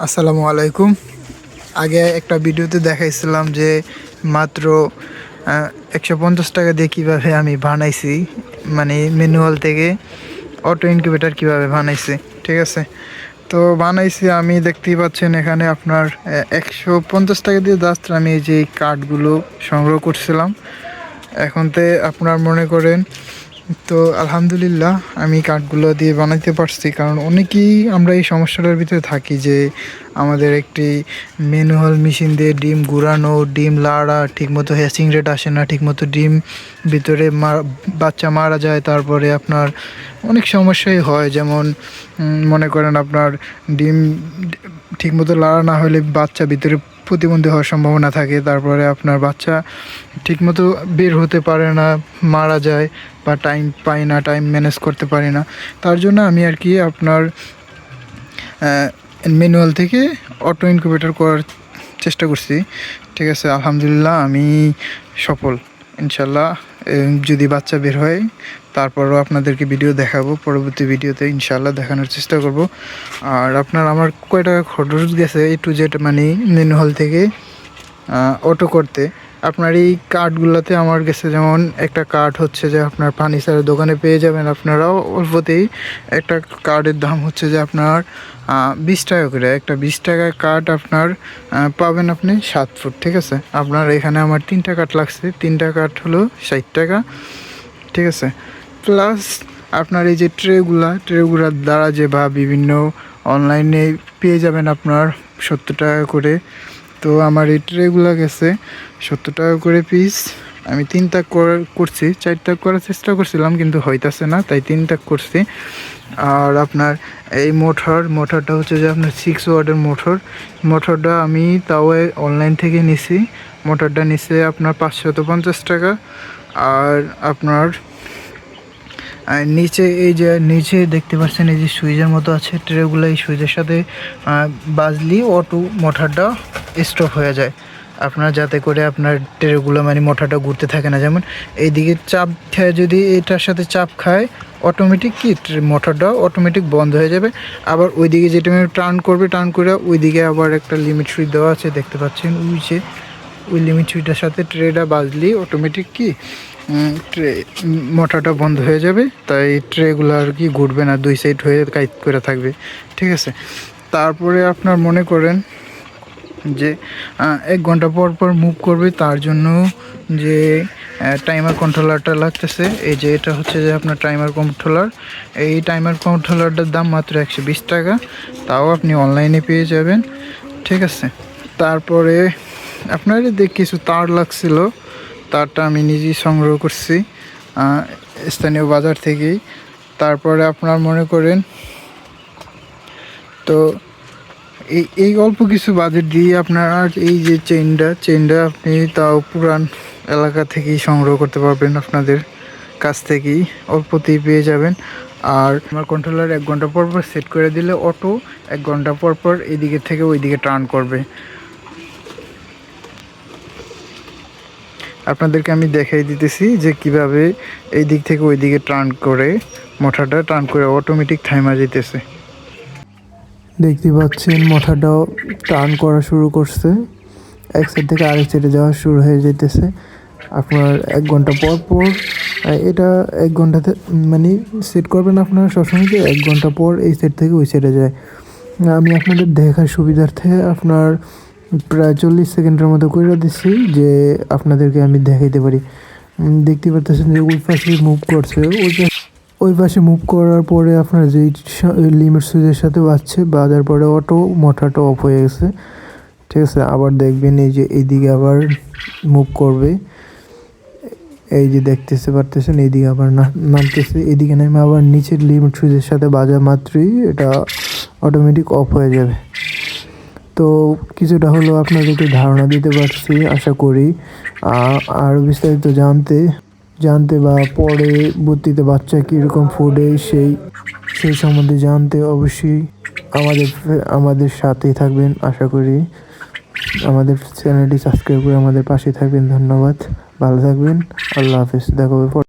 আসসালামু আলাইকুম। আগে একটা ভিডিওতে দেখাইছিলাম যে মাত্র 150 টাকা দিয়ে কীভাবে আমি বানাইছি, মানে ম্যানুয়াল থেকে অটো ইনকিউবেটার কীভাবে বানাইছি। ঠিক আছে, তো বানাইছি আমি, দেখতেই পাচ্ছেন এখানে আপনার 150 টাকা দিয়ে জাস্ট আমি এই যে কাঠগুলো সংগ্রহ করছিলাম। এখনতে আপনার মনে করেন, তো আলহামদুলিল্লাহ আমি কাঠগুলো দিয়ে বানাইতে পারছি। কারণ অনেকেই আমরা এই সমস্যাটার ভিতরে থাকি যে আমাদের একটি ম্যানুয়াল মেশিন দিয়ে ডিম গুড়ানো, ডিম লাড়া, ঠিকমতো হ্যাচিং রেট আসে না, ঠিকমতো ডিম ভিতরে বাচ্চা মারা যায়। তারপরে আপনার অনেক সমস্যাই হয়, যেমন মনে করেন আপনার ডিম ঠিকমতো লাড়া না হলে বাচ্চা ভিতরে প্রতিবন্ধী হওয়ার সম্ভাবনা থাকে। তারপরে আপনার বাচ্চা ঠিকমতো বের হতে পারে না, মারা যায়, বা টাইম পাই না, টাইম ম্যানেজ করতে পারি না। তার জন্য আমি আর কি আপনার ম্যানুয়াল থেকে অটো ইনকিউবেটর করার চেষ্টা করছি। ঠিক আছে, আলহামদুলিল্লাহ আমি সফল ইনশাল্লাহ। যদি বাচ্চা বের হয় তারপরও আপনাদেরকে ভিডিও দেখাবো, পরবর্তী ভিডিওতে ইনশাল্লাহ দেখানোর চেষ্টা করব। আর আপনার আমার কয় টাকা খরচ গেছে A to Z, মানে ম্যানুয়াল থেকে অটো করতে। আপনার এই কার্ডগুলোতে আমার গেছে, যেমন একটা কার্ড হচ্ছে যে আপনার ফার্নিচারের দোকানে পেয়ে যাবেন আপনারাও অল্পতেই। একটা কার্ডের দাম হচ্ছে যে আপনার 20 টাকা করে। একটা 20 টাকার কার্ড আপনার পাবেন আপনি 7 ফুট। ঠিক আছে, আপনার এখানে আমার 3টা কার্ড লাগছে, 3টা কার্ড হলো 60 টাকা। ঠিক আছে, প্লাস আপনার এই যে ট্রেগুলার দ্বারা যে বা বিভিন্ন অনলাইনে পেয়ে যাবেন আপনার 70 টাকা করে। তো আমার এই ট্রেগুলো গেছে 70 টাকা করে পিস। আমি 3 তাক করছি, 4 তাক করার চেষ্টা করছিলাম কিন্তু হইতাছে না, তাই 3 তাক করছি। আর আপনার এই মোটরটা হচ্ছে যে আপনার 6 ওয়াটের মোটরটা আমি তাও অনলাইন থেকে নিছি। মোটরটা নিছে আপনার 550 টাকা। আর আপনার নিচে এই যে নিচে দেখতে পাচ্ছেন এই যে সুইচের মতো আছে ট্রেগুলো, এই সুইচের সাথে বাজলি অটো মোটরটা স্টপ হয়ে যায় আপনার, যাতে করে আপনার ট্রেগুলো মানে মোটরটা ঘুরতে থাকে না। যেমন এইদিকে চাপ খায়, যদি এটার সাথে চাপ খায় অটোমেটিক কি মোটরটা অটোমেটিক বন্ধ হয়ে যাবে। আবার ওইদিকে যেটা টার্ন করে ওইদিকে আবার একটা লিমিট সুইচ দেওয়া আছে, দেখতে পাচ্ছেন ওই লিমিট সুইচটার সাথে ট্রেটা বাজলি অটোমেটিক কি ট্রে মোটরটা বন্ধ হয়ে যাবে। তাই ট্রেগুলো আর কি ঘুরবে না, 2 সাইড হয়ে কাইট করে থাকবে। ঠিক আছে, তারপরে আপনার মনে করেন যে 1 ঘন্টা পর মুভ করবে, তার জন্য যে টাইমার কন্ট্রোলারটা লাগতেছে। এই যে এটা হচ্ছে যে আপনার টাইমার কন্ট্রোলার। এই টাইমার কন্ট্রোলারটার দাম মাত্র 120 টাকা, তাও আপনি অনলাইনে পেয়ে যাবেন। ঠিক আছে, তারপরে আপনার কিছু তার লাগছিল, তারটা আমি নিজেই সংগ্রহ করছি স্থানীয় বাজার থেকেই। তারপরে আপনার মনে করেন, তো এই অল্প কিছু বাজেট দিয়ে আপনার এই যে চেইনটা আপনি তাও পুরান এলাকা থেকেই সংগ্রহ করতে পারবেন, আপনাদের কাছ থেকেই অল্পতেই পেয়ে যাবেন। আর আমার কন্ট্রোলার 1 ঘন্টা পর সেট করে দিলে অটো 1 ঘন্টা পর এদিকে থেকে ওইদিকে টার্ন করবে। আপনাদেরকে আমি দেখাই দিতেছি যে কিভাবে এই দিক থেকে ওই দিকে মোটরটা টার্ন করে অটোমেটিক থাইমা যেতেছে। দেখতে পাচ্ছেন মোটরটাও টার্ন করা শুরু করছে, এক সাইড থেকে আরেক সাইডে যাওয়া শুরু হয়ে যেতেছে। আপনার 1 ঘন্টা পর এটা 1 ঘন্টাতে মানে সেট করবেন আপনারা সবসময়, যে 1 ঘন্টা পর এই সাইড থেকে ওই সাইডে যায়। আমি আপনাদের দেখার সুবিধার্থে আপনার প্রায় 40 সেকেন্ডের মতো করে দিচ্ছি, যে আপনাদেরকে আমি দেখাইতে পারি। দেখতে পাচ্ছেন যে ওই পাশে মুভ করছে, ওই পাশে মুভ করার পরে আপনার যেই লিমিট সুইচের সাথে বাজার পরে মোটরটা অফ হয়ে গেছে। ঠিক আছে, আবার দেখবেন এই যে এইদিকে আবার মুভ করবে, এই যে দেখতেছে পারতেছেন এইদিকে আবার নামতেছে, এদিকে নেমে আবার নিচের লিমিট সুইচের সাথে বাজা মাত্রই এটা অটোমেটিক অফ হয়ে যাবে। তো কিছুটা হলো আপনাদেরকে ধারণা দিতে পারছি আশা করি। আর বিস্তারিত জানতে বা পরবর্তীতে বাচ্চা কীরকম ফুডে সেই সম্বন্ধে জানতে অবশ্যই আমাদের সাথেই থাকবেন। আশা করি আমাদের চ্যানেলটি সাবস্ক্রাইব করে আমাদের পাশে থাকবেন। ধন্যবাদ, ভালো থাকবেন, আল্লাহ হাফেজ, দেখা হবে।